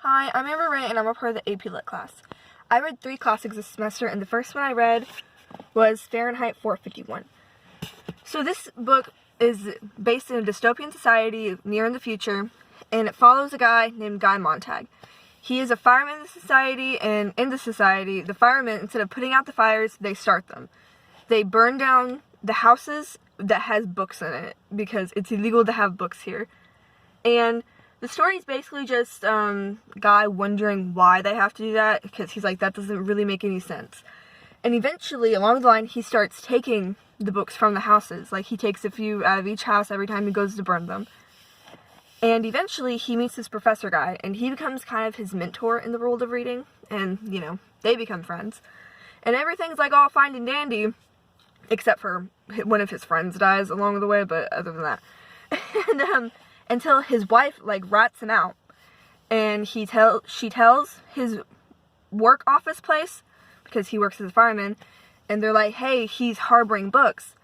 Hi, I'm Amber Ray and I'm a part of the AP Lit class. I read 3 classics this semester and the first one I read was Fahrenheit 451. So this book is based in a dystopian society near in the future, and it follows a guy named Guy Montag. He is a fireman in the society, and in the society, the firemen, instead of putting out the fires, they start them. They burn down the houses that has books in it because it's illegal to have books here. And the story is basically just Guy wondering why they have to do that, because he's like, that doesn't really make any sense. And eventually, along the line, he starts taking the books from the houses. Like, he takes a few out of each house every time he goes to burn them. And eventually, he meets this professor guy, and he becomes kind of his mentor in the world of reading. And, you know, they become friends. And everything's like all fine and dandy, except for one of his friends dies along the way, but other than that. And, until his wife, like, rats him out. And she tells his work office place, because he works as a fireman, and they're like, hey, he's harboring books.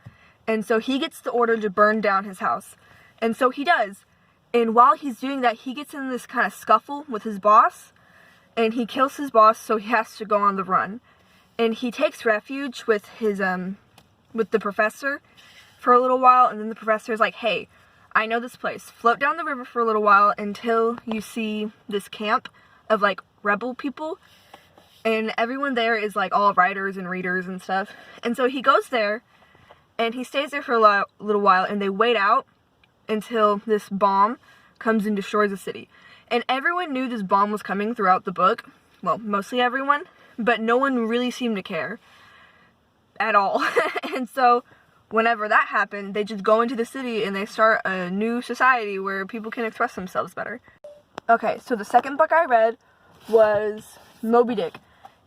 And so he gets the order to burn down his house. And so he does. And while he's doing that, he gets in this kind of scuffle with his boss, and he kills his boss, so he has to go on the run. And he takes refuge with his, with the professor for a little while, and then the professor is like, hey, I know this place. Float down the river for a little while until you see this camp of, like, rebel people. And everyone there is, like, all writers and readers and stuff. And so he goes there, and he stays there for a little while, and they wait out until this bomb comes and destroys the city. And everyone knew this bomb was coming throughout the book. Well, mostly everyone. But no one really seemed to care at all. And so whenever that happened, they just go into the city and they start a new society where people can express themselves better. Okay, so the second book I read was Moby Dick.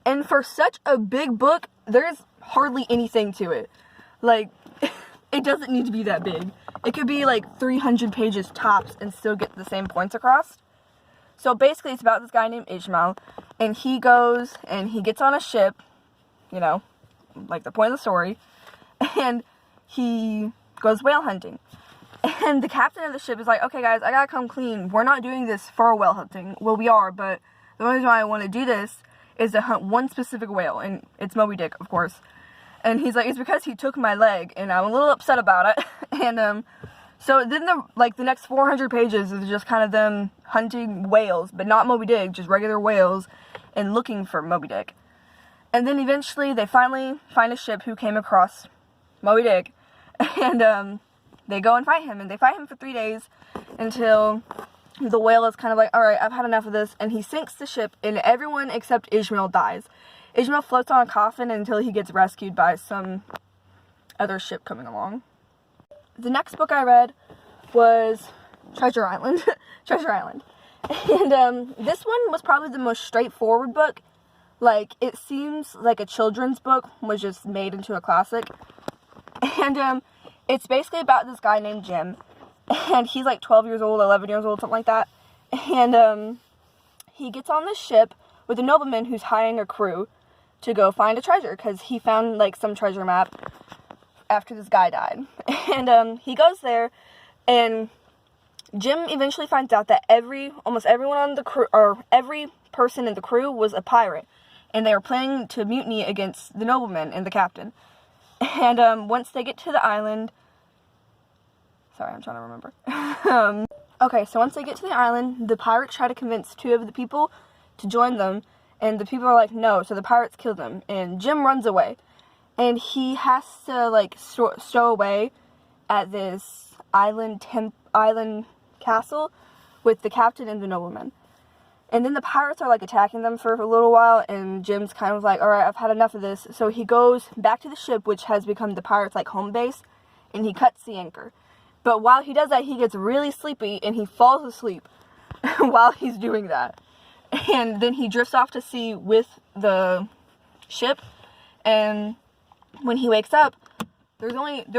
And for such a big book, there's hardly anything to it. Like, it doesn't need to be that big. It could be like 300 pages tops and still get the same points across. So basically it's about this guy named Ishmael, and he goes and he gets on a ship, you know, like the point of the story, and he goes whale hunting. And the captain of the ship is like, okay guys, I gotta come clean. We're not doing this for whale hunting. Well, we are, but the only reason why I want to do this is to hunt one specific whale, and it's Moby Dick, of course. And he's like, it's because he took my leg, and I'm a little upset about it. And, so then the next 400 pages is just kind of them hunting whales, but not Moby Dick, just regular whales, and looking for Moby Dick. And then eventually they finally find a ship who came across Moby Dick, and they go and fight him, and they fight him for 3 days until the whale is kind of like, alright, I've had enough of this, and he sinks the ship, and everyone except Ishmael dies. Ishmael floats on a coffin until he gets rescued by some other ship coming along. The next book I read was Treasure Island. Treasure Island. And this one was probably the most straightforward book. Like, it seems like a children's book was just made into a classic. And it's basically about this guy named Jim. And he's like 12 years old, 11 years old, something like that. And he gets on this ship with a nobleman who's hiring a crew to go find a treasure, because he found like some treasure map after this guy died. And he goes there, and Jim eventually finds out that almost everyone on the crew, or every person in the crew, was a pirate, and they were planning to mutiny against the nobleman and the captain. And once they get to the island, sorry, I'm trying to remember. Okay, so once they get to the island, the pirates try to convince 2 of the people to join them, and the people are like, no, so the pirates kill them, and Jim runs away. And he has to, like, stow away at this island castle with the captain and the nobleman. And then the pirates are, like, attacking them for a little while, and Jim's kind of like, alright, I've had enough of this. So he goes back to the ship, which has become the pirates' like home base, and he cuts the anchor. But while he does that, he gets really sleepy, and he falls asleep while he's doing that. And then he drifts off to sea with the ship, and when he wakes up, there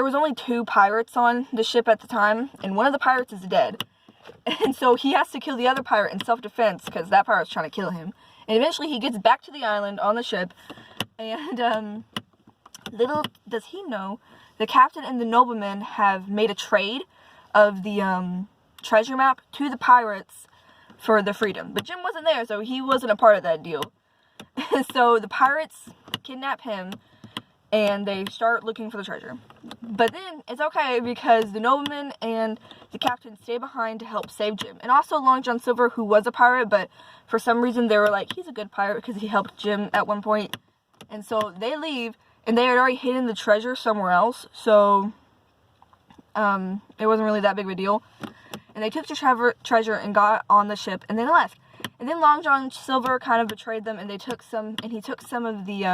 was only 2 pirates on the ship at the time, and one of the pirates is dead. And so he has to kill the other pirate in self-defense, because that pirate's trying to kill him. And eventually he gets back to the island on the ship, and little does he know, the captain and the nobleman have made a trade of the treasure map to the pirates for the freedom. But Jim wasn't there, so he wasn't a part of that deal. So the pirates kidnap him, and they start looking for the treasure. But then, it's okay, because the nobleman and the captain stay behind to help save Jim. And also Long John Silver, who was a pirate, but for some reason they were like, he's a good pirate because he helped Jim at one point. And so they leave, and they had already hidden the treasure somewhere else, so it wasn't really that big of a deal. And they took the treasure and got on the ship, and then left. And then Long John Silver kind of betrayed them, and he took some of the